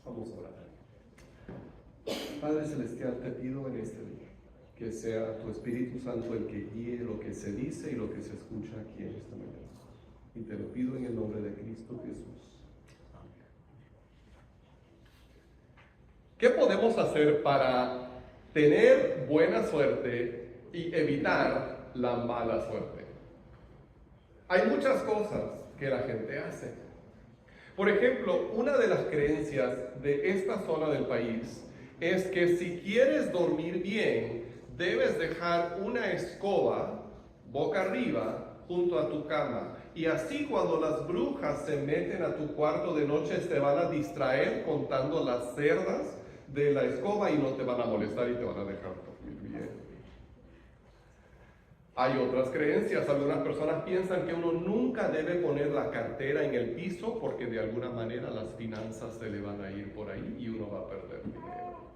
Vamos a orar. Padre Celestial, te pido en este día que sea tu Espíritu Santo el que guíe lo que se dice y lo que se escucha aquí en esta mañana. Y te lo pido en el nombre de Cristo Jesús. Amén. ¿Qué podemos hacer para tener buena suerte y evitar la mala suerte? Hay muchas cosas que la gente hace. Por ejemplo, una de las creencias de esta zona del país es que si quieres dormir bien, debes dejar una escoba boca arriba junto a tu cama. Y así cuando las brujas se meten a tu cuarto de noche, te van a distraer contando las cerdas de la escoba y no te van a molestar y te van a dejar dormir bien. Hay otras creencias. Algunas personas piensan que uno nunca debe poner la cartera en el piso porque de alguna manera las finanzas se le van a ir por ahí y uno va a perder dinero.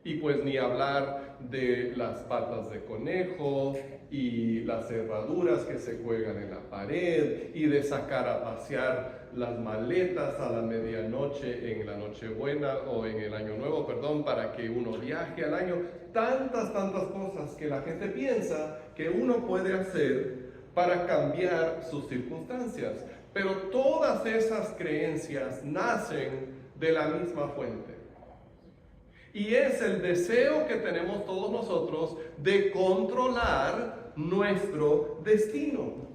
Y pues ni hablar de las patas de conejo y las cerraduras que se cuelgan en la pared y de sacar a pasear las maletas a la medianoche en la Nochebuena o en el Año Nuevo, para que uno viaje al año. Tantas cosas que la gente piensa que uno puede hacer para cambiar sus circunstancias. Pero todas esas creencias nacen de la misma fuente. Y es el deseo que tenemos todos nosotros de controlar nuestro destino.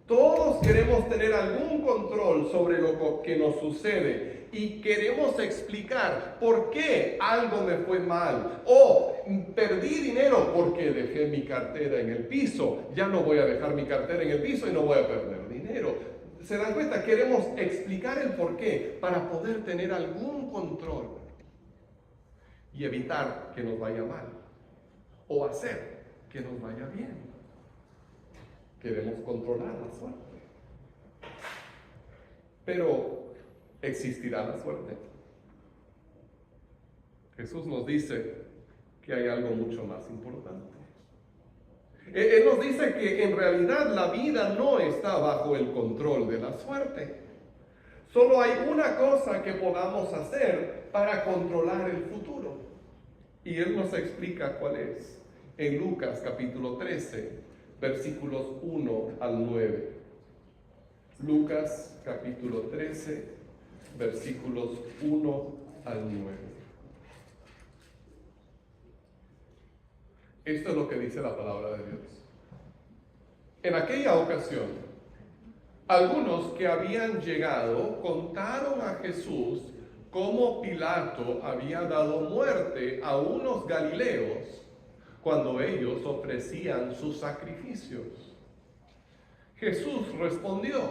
Todos queremos tener algún control sobre lo que nos sucede y queremos explicar por qué algo me fue mal o perdí dinero porque dejé mi cartera en el piso. Ya no voy a dejar mi cartera en el piso y no voy a perder dinero. ¿Se dan cuenta? Queremos explicar el por qué para poder tener algún control y evitar que nos vaya mal o hacer que nos vaya bien. Queremos controlar la suerte. Pero, ¿existirá la suerte? Jesús nos dice que hay algo mucho más importante. Él nos dice que en realidad la vida no está bajo el control de la suerte. Solo hay una cosa que podamos hacer para controlar el futuro. Y Él nos explica cuál es. En Lucas capítulo 13, versículos 1 al 9. Lucas capítulo 13, versículos 1 al 9. Esto es lo que dice la palabra de Dios. En aquella ocasión, algunos que habían llegado contaron a Jesús cómo Pilato había dado muerte a unos galileos cuando ellos ofrecían sus sacrificios. Jesús respondió: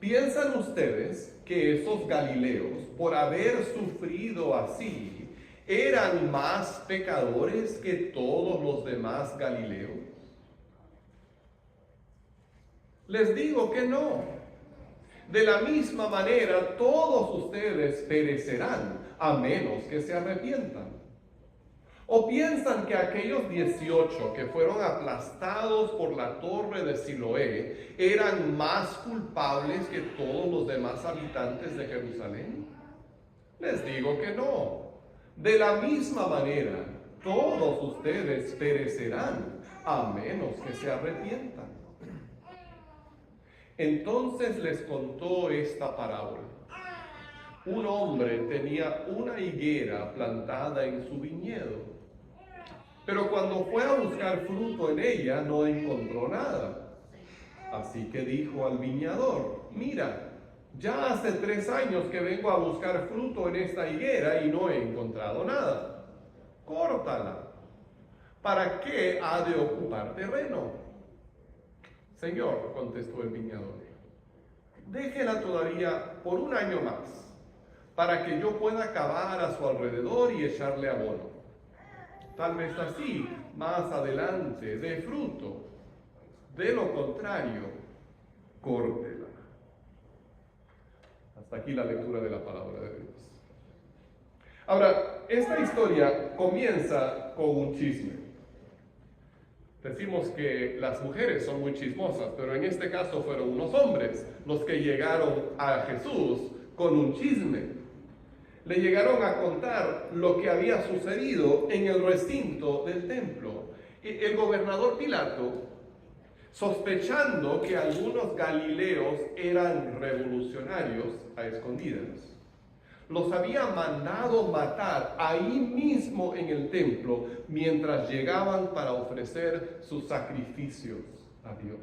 ¿piensan ustedes que esos galileos, por haber sufrido así, eran más pecadores que todos los demás galileos? Les digo que no. De la misma manera, todos ustedes perecerán, a menos que se arrepientan. ¿O piensan que aquellos 18 que fueron aplastados por la torre de Siloé eran más culpables que todos los demás habitantes de Jerusalén? Les digo que no. De la misma manera, todos ustedes perecerán, a menos que se arrepientan. Entonces les contó esta parábola. Un hombre tenía una higuera plantada en su viñedo, pero cuando fue a buscar fruto en ella no encontró nada. Así que dijo al viñador: mira, ya hace 3 años que vengo a buscar fruto en esta higuera y no he encontrado nada. Córtala. ¿Para qué ha de ocupar terreno? Señor, contestó el viñador, déjela todavía por 1 año más, para que yo pueda cavar a su alrededor y echarle abono. Tal vez así, más adelante, dé fruto. De lo contrario, córtela. Hasta aquí la lectura de la palabra de Dios. Ahora, esta historia comienza con un chisme. Decimos que las mujeres son muy chismosas, pero en este caso fueron unos hombres los que llegaron a Jesús con un chisme. Le llegaron a contar lo que había sucedido en el recinto del templo. El gobernador Pilato, sospechando que algunos galileos eran revolucionarios a escondidas, los había mandado matar ahí mismo en el templo mientras llegaban para ofrecer sus sacrificios a Dios.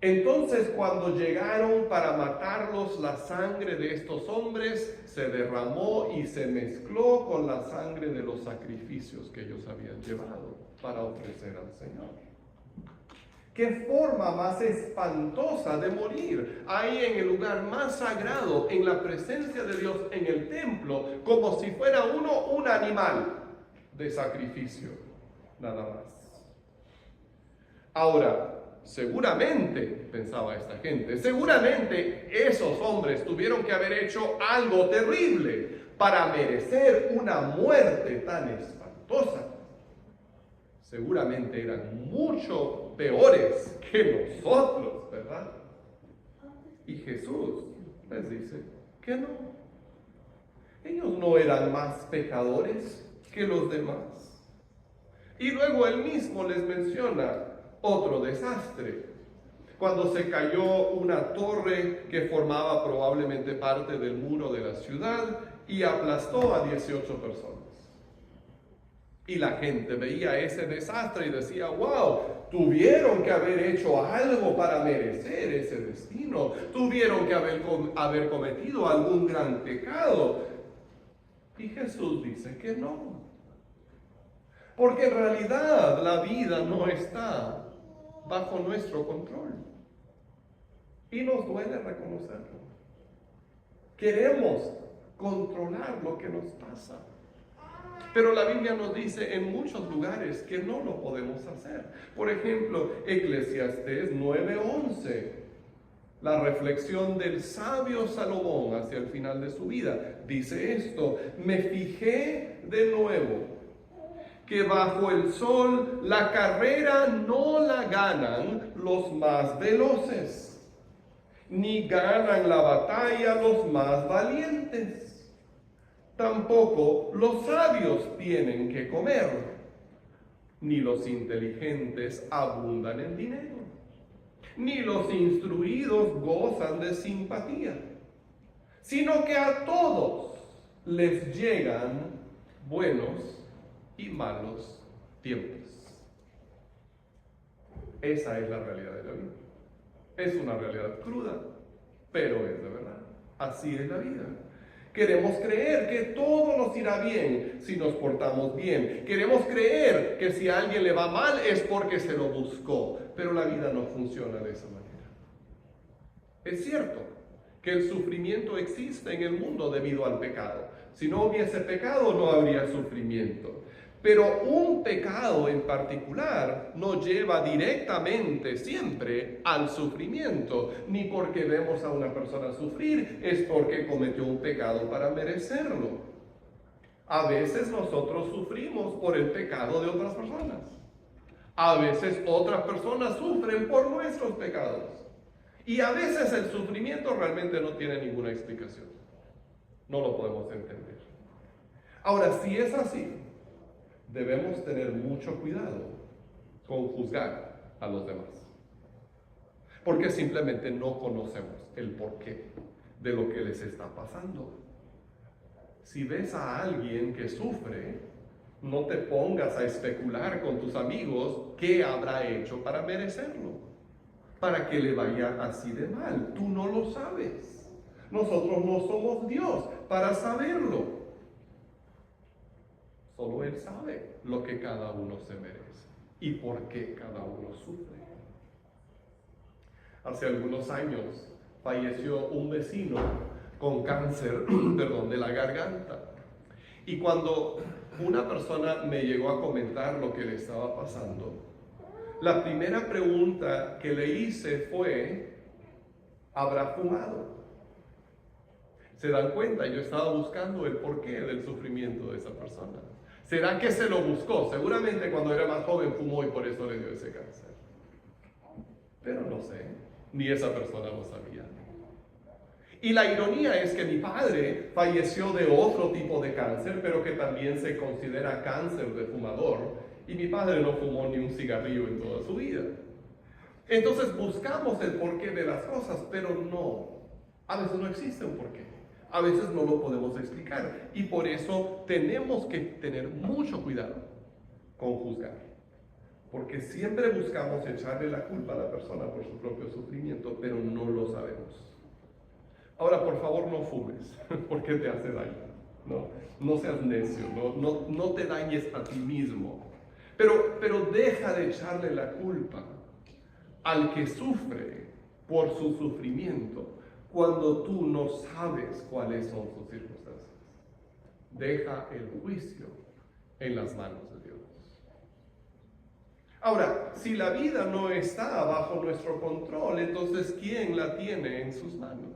Entonces, cuando llegaron para matarlos, la sangre de estos hombres se derramó y se mezcló con la sangre de los sacrificios que ellos habían llevado para ofrecer al Señor. ¡Qué forma más espantosa de morir! Ahí en el lugar más sagrado, en la presencia de Dios, en el templo, como si fuera uno un animal de sacrificio, nada más. Ahora, seguramente, pensaba esta gente, seguramente esos hombres tuvieron que haber hecho algo terrible para merecer una muerte tan espantosa. Seguramente eran mucho peores que nosotros, ¿verdad? Y Jesús les dice que no. Ellos no eran más pecadores que los demás. Y luego él mismo les menciona otro desastre. Cuando se cayó una torre que formaba probablemente parte del muro de la ciudad y aplastó a 18 personas. Y la gente veía ese desastre y decía, wow, tuvieron que haber hecho algo para merecer ese destino. Tuvieron que haber cometido algún gran pecado. Y Jesús dice que no. Porque en realidad la vida no está bajo nuestro control. Y nos duele reconocerlo. Queremos controlar lo que nos pasa. Pero la Biblia nos dice en muchos lugares que no lo podemos hacer. Por ejemplo, Eclesiastés 9:11. La reflexión del sabio Salomón hacia el final de su vida. Dice esto: me fijé de nuevo que bajo el sol la carrera no la ganan los más veloces, ni ganan la batalla los más valientes. Tampoco los sabios tienen que comer, ni los inteligentes abundan en dinero, ni los instruidos gozan de simpatía, sino que a todos les llegan buenos y malos tiempos. Esa es la realidad de la vida. Es una realidad cruda, pero es de verdad. Así es la vida. Queremos creer que todo nos irá bien si nos portamos bien. Queremos creer que si a alguien le va mal es porque se lo buscó. Pero la vida no funciona de esa manera. Es cierto que el sufrimiento existe en el mundo debido al pecado. Si no hubiese pecado, no habría sufrimiento. Pero un pecado en particular no lleva directamente siempre al sufrimiento. Ni porque vemos a una persona sufrir es porque cometió un pecado para merecerlo. A veces nosotros sufrimos por el pecado de otras personas. A veces otras personas sufren por nuestros pecados. Y a veces el sufrimiento realmente no tiene ninguna explicación. No lo podemos entender. Ahora, si es así, debemos tener mucho cuidado con juzgar a los demás. Porque simplemente no conocemos el porqué de lo que les está pasando. Si ves a alguien que sufre, no te pongas a especular con tus amigos qué habrá hecho para merecerlo, para que le vaya así de mal. Tú no lo sabes. Nosotros no somos Dios para saberlo. Solo Él sabe lo que cada uno se merece y por qué cada uno sufre. Hace algunos años falleció un vecino con cáncer, de la garganta. Y cuando una persona me llegó a comentar lo que le estaba pasando, la primera pregunta que le hice fue: ¿habrá fumado? ¿Se dan cuenta? Yo estaba buscando el porqué del sufrimiento de esa persona. ¿Será que se lo buscó? Seguramente cuando era más joven fumó y por eso le dio ese cáncer. Pero no sé, ni esa persona lo sabía. Y la ironía es que mi padre falleció de otro tipo de cáncer, pero que también se considera cáncer de fumador. Y mi padre no fumó ni un cigarrillo en toda su vida. Entonces buscamos el porqué de las cosas, pero no. A veces no existe un porqué. A veces no lo podemos explicar. Y por eso tenemos que tener mucho cuidado con juzgar. Porque siempre buscamos echarle la culpa a la persona por su propio sufrimiento, pero no lo sabemos. Ahora, por favor, no fumes, porque te hace daño. No seas necio, no te dañes a ti mismo. Pero deja de echarle la culpa al que sufre por su sufrimiento cuando tú no sabes cuáles son sus circunstancias. Deja el juicio en las manos de Dios. Ahora, si la vida no está bajo nuestro control, entonces ¿quién la tiene en sus manos?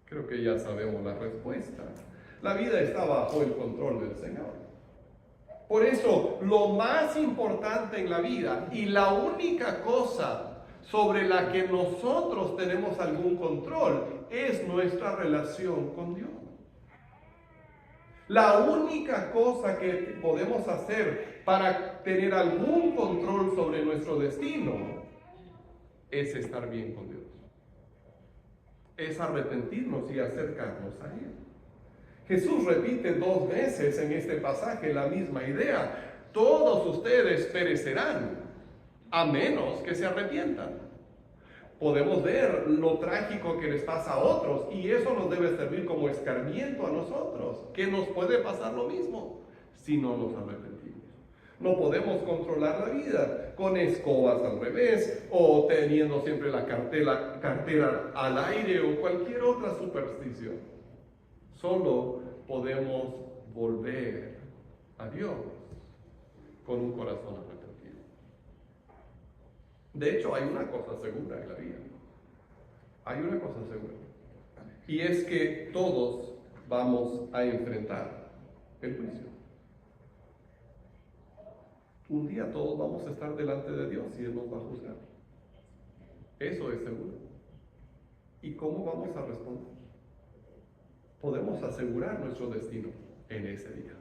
Creo que ya sabemos la respuesta. La vida está bajo el control del Señor. Por eso, lo más importante en la vida y la única cosa sobre la que nosotros tenemos algún control es nuestra relación con Dios. La única cosa que podemos hacer para tener algún control sobre nuestro destino es estar bien con Dios. Es arrepentirnos y acercarnos a Él. Jesús repite 2 veces en este pasaje la misma idea. Todos ustedes perecerán, a menos que se arrepientan. Podemos ver lo trágico que les pasa a otros y eso nos debe servir como escarmiento a nosotros, que nos puede pasar lo mismo si no nos arrepentimos. No podemos controlar la vida con escobas al revés o teniendo siempre la cartera al aire o cualquier otra superstición. Solo podemos volver a Dios con un corazón arrepentido. De hecho, hay una cosa segura en la vida. Hay una cosa segura. Y es que todos vamos a enfrentar el juicio. Un día todos vamos a estar delante de Dios y Él nos va a juzgar. Eso es seguro. ¿Y cómo vamos a responder? Podemos asegurar nuestro destino en ese día.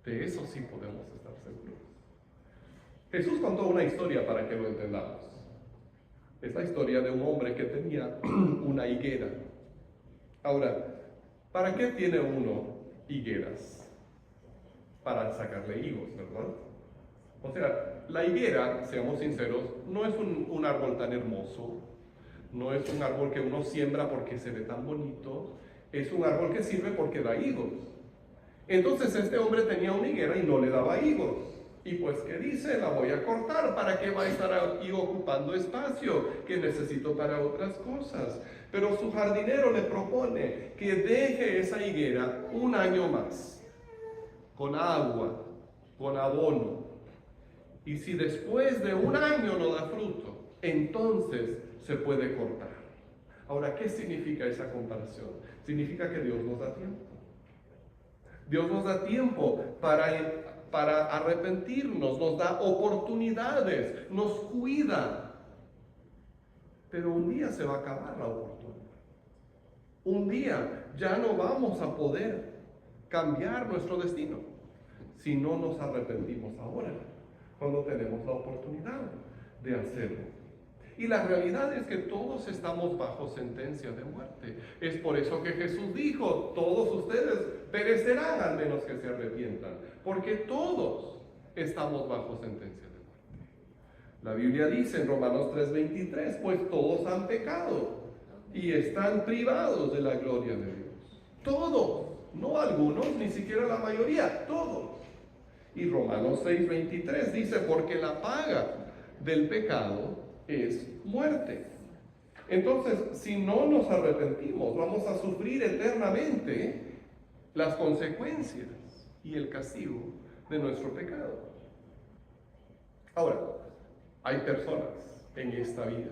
De eso sí podemos estar seguros. Jesús contó una historia para que lo entendamos. Es la historia de un hombre que tenía una higuera. Ahora, ¿para qué tiene uno higueras? Para sacarle higos, ¿verdad? O sea, la higuera, seamos sinceros, no es un árbol tan hermoso, no es un árbol que uno siembra porque se ve tan bonito, es un árbol que sirve porque da higos. Entonces este hombre tenía una higuera y no le daba higos. Y pues, ¿qué dice? La voy a cortar. ¿Para qué va a estar aquí ocupando espacio que necesito para otras cosas? Pero su jardinero le propone que deje esa higuera un año más, con agua, con abono. Y si después de un año no da fruto, entonces se puede cortar. Ahora, ¿qué significa esa comparación? Significa que Dios nos da tiempo. Dios nos da tiempo para arrepentirnos, nos da oportunidades, nos cuida. Pero un día se va a acabar la oportunidad. Un día ya no vamos a poder cambiar nuestro destino si no nos arrepentimos ahora, cuando tenemos la oportunidad de hacerlo. Y la realidad es que todos estamos bajo sentencia de muerte. Es por eso que Jesús dijo, todos ustedes perecerán al menos que se arrepientan, porque todos estamos bajo sentencia de muerte. La Biblia dice en Romanos 3:23, pues todos han pecado y están privados de la gloria de Dios. Todos, no algunos, ni siquiera la mayoría, todos. Y Romanos 6:23 dice, porque la paga del pecado es muerte. Entonces, si no nos arrepentimos, vamos a sufrir eternamente las consecuencias y el castigo de nuestro pecado. Ahora, hay personas en esta vida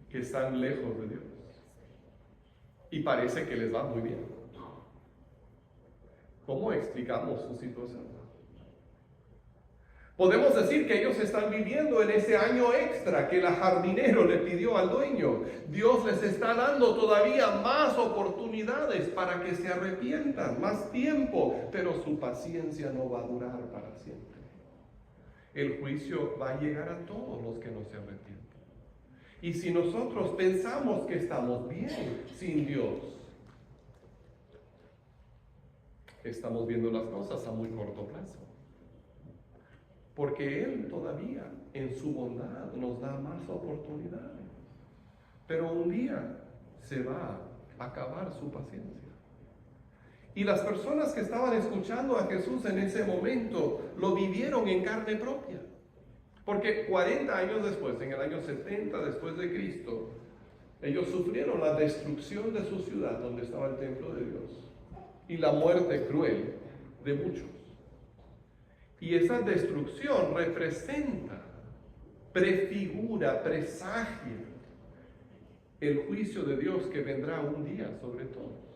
que están lejos de Dios y parece que les va muy bien. ¿Cómo explicamos su situación? Podemos decir que ellos están viviendo en ese año extra que el jardinero le pidió al dueño. Dios les está dando todavía más oportunidades para que se arrepientan, más tiempo, pero su paciencia no va a durar para siempre. El juicio va a llegar a todos los que no se arrepienten. Y si nosotros pensamos que estamos bien sin Dios, estamos viendo las cosas a muy corto plazo. Porque Él todavía en su bondad nos da más oportunidades. Pero un día se va a acabar su paciencia. Y las personas que estaban escuchando a Jesús en ese momento lo vivieron en carne propia. Porque 40 años después, en el año 70 después de Cristo, ellos sufrieron la destrucción de su ciudad donde estaba el templo de Dios y la muerte cruel de muchos. Y esa destrucción representa, prefigura, presagia el juicio de Dios que vendrá un día sobre todos.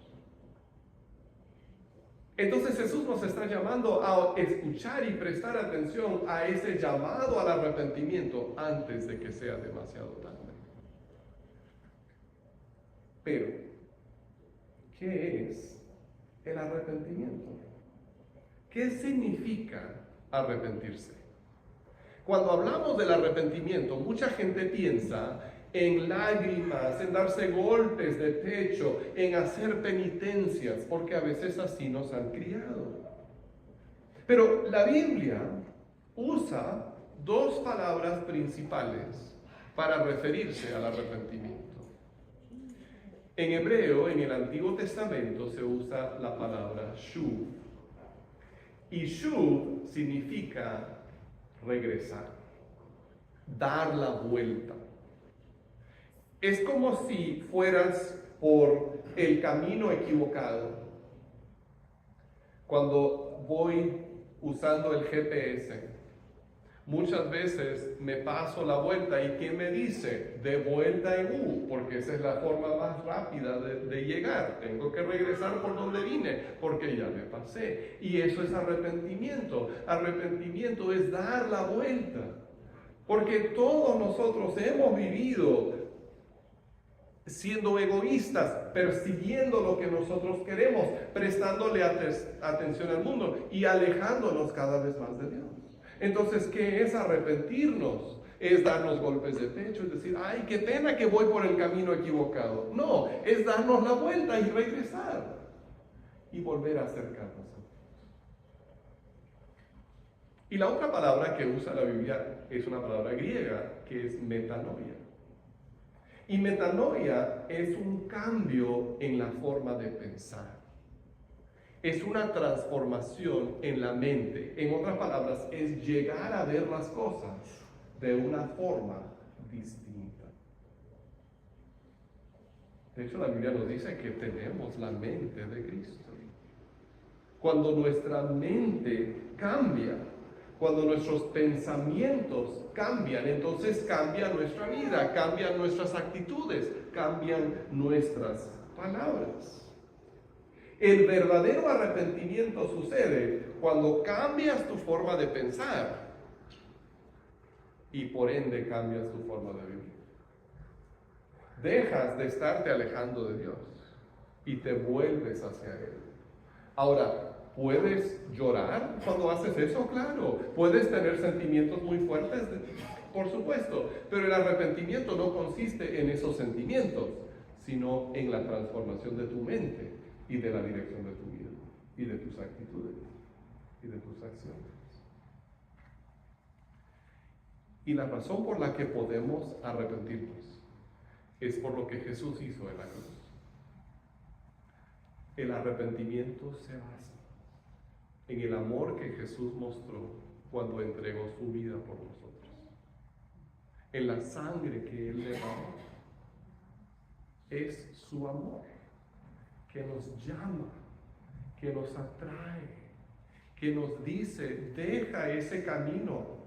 Entonces Jesús nos está llamando a escuchar y prestar atención a ese llamado al arrepentimiento antes de que sea demasiado tarde. Pero, ¿qué es el arrepentimiento? ¿Qué significa arrepentirse? Cuando hablamos del arrepentimiento, mucha gente piensa en lágrimas, en darse golpes de pecho, en hacer penitencias, porque a veces así nos han criado. Pero la Biblia usa dos palabras principales para referirse al arrepentimiento. En hebreo, en el Antiguo Testamento, se usa la palabra shuv. Y shuv significa regresar, dar la vuelta. Es como si fueras por el camino equivocado. Cuando voy usando el GPS, muchas veces me paso la vuelta y ¿qué me dice? De vuelta en U, porque esa es la forma más rápida de llegar. Tengo que regresar por donde vine, porque ya me pasé. Y eso es arrepentimiento. Arrepentimiento es dar la vuelta. Porque todos nosotros hemos vivido siendo egoístas, persiguiendo lo que nosotros queremos, prestándole atención al mundo y alejándonos cada vez más de Dios. Entonces, ¿qué es arrepentirnos? Es darnos golpes de pecho, es decir, ay, qué pena que voy por el camino equivocado. No, es darnos la vuelta y regresar y volver a acercarnos a Dios. Y la otra palabra que usa la Biblia es una palabra griega, que es metanoia. Y metanoia es un cambio en la forma de pensar. Es una transformación en la mente. En otras palabras, es llegar a ver las cosas de una forma distinta. De hecho, la Biblia nos dice que tenemos la mente de Cristo. Cuando nuestra mente cambia, cuando nuestros pensamientos cambian, entonces cambia nuestra vida, cambian nuestras actitudes, cambian nuestras palabras. El verdadero arrepentimiento sucede cuando cambias tu forma de pensar y por ende cambias tu forma de vivir. Dejas de estarte alejando de Dios y te vuelves hacia Él. Ahora, ¿puedes llorar cuando haces eso? Claro. ¿Puedes tener sentimientos muy fuertes? Por supuesto. Pero el arrepentimiento no consiste en esos sentimientos, sino en la transformación de tu mente y de la dirección de tu vida, y de tus actitudes, y de tus acciones. Y la razón por la que podemos arrepentirnos es por lo que Jesús hizo en la cruz. El arrepentimiento se basa en el amor que Jesús mostró cuando entregó su vida por nosotros, en la sangre que Él derramó. Es su amor que nos llama, que nos atrae, que nos dice, deja ese camino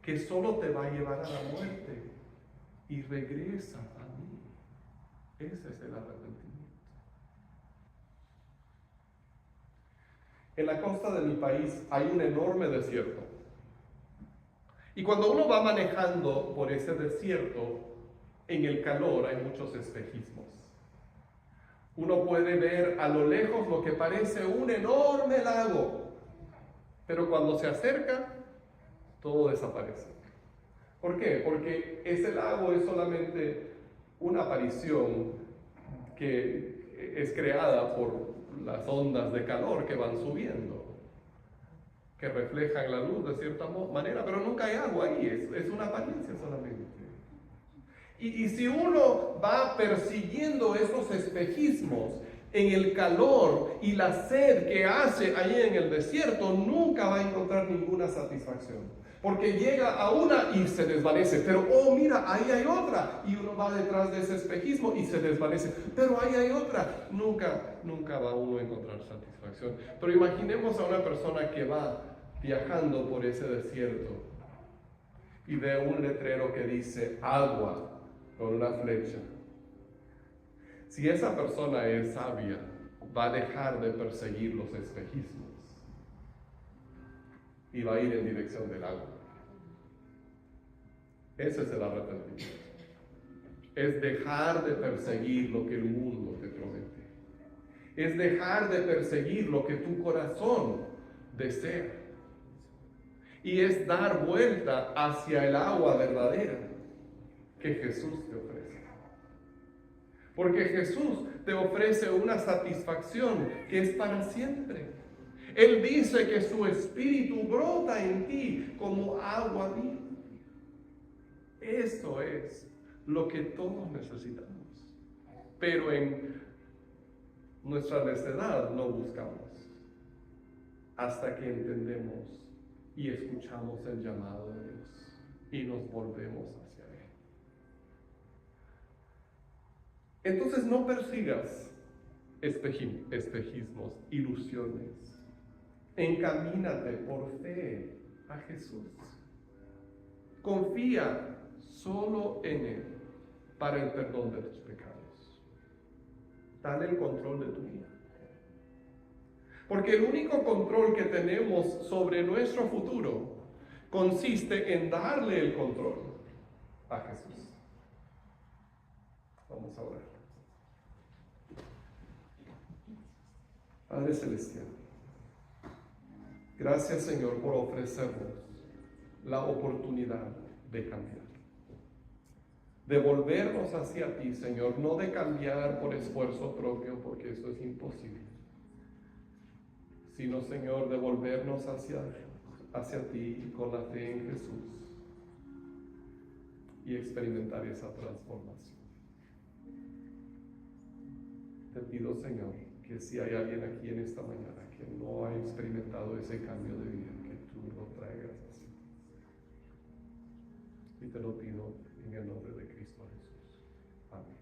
que solo te va a llevar a la muerte y regresa a mí. Ese es el arrepentimiento. En la costa de mi país hay un enorme desierto Y cuando uno va manejando por ese desierto, en el calor hay muchos espejismos. Uno puede ver a lo lejos lo que parece un enorme lago, pero cuando se acerca, todo desaparece. ¿Por qué? Porque ese lago es solamente una aparición que es creada por las ondas de calor que van subiendo, que reflejan la luz de cierta manera, pero nunca hay agua ahí, es una apariencia solamente. Y si uno va persiguiendo esos espejismos en el calor y la sed que hace ahí en el desierto, nunca va a encontrar ninguna satisfacción. Porque llega a una y se desvanece, pero oh mira, ahí hay otra, y uno va detrás de ese espejismo y se desvanece, pero ahí hay otra. Nunca va uno a encontrar satisfacción. Pero imaginemos a una persona que va viajando por ese desierto y ve un letrero que dice agua con una flecha. Si esa persona es sabia, va a dejar de perseguir los espejismos y va a ir en dirección del agua. Ese es el arrepentimiento. Es dejar de perseguir lo que el mundo te promete. Es dejar de perseguir lo que tu corazón desea. Y es dar vuelta hacia el agua verdadera que Jesús te ofrece. Porque Jesús te ofrece una satisfacción que es para siempre. Él dice que su espíritu brota en ti como agua viva. Esto es lo que todos necesitamos. Pero en nuestra necedad no buscamos hasta que entendemos y escuchamos el llamado de Dios y nos volvemos hacia Él. Entonces no persigas espejismos, ilusiones. Encamínate por fe a Jesús. Confía solo en Él para el perdón de tus pecados. Dale el control de tu vida. Porque el único control que tenemos sobre nuestro futuro consiste en darle el control a Jesús. Vamos a orar. Padre Celestial, gracias Señor por ofrecernos la oportunidad de cambiar. De volvernos hacia ti, Señor, no de cambiar por esfuerzo propio, porque eso es imposible, sino, Señor, de volvernos hacia ti con la fe en Jesús y experimentar esa transformación. Te pido, Señor, que si hay alguien aquí en esta mañana que no ha experimentado ese cambio de vida, que tú lo traigas así. Y te lo pido en el nombre de Cristo Jesús. Amén.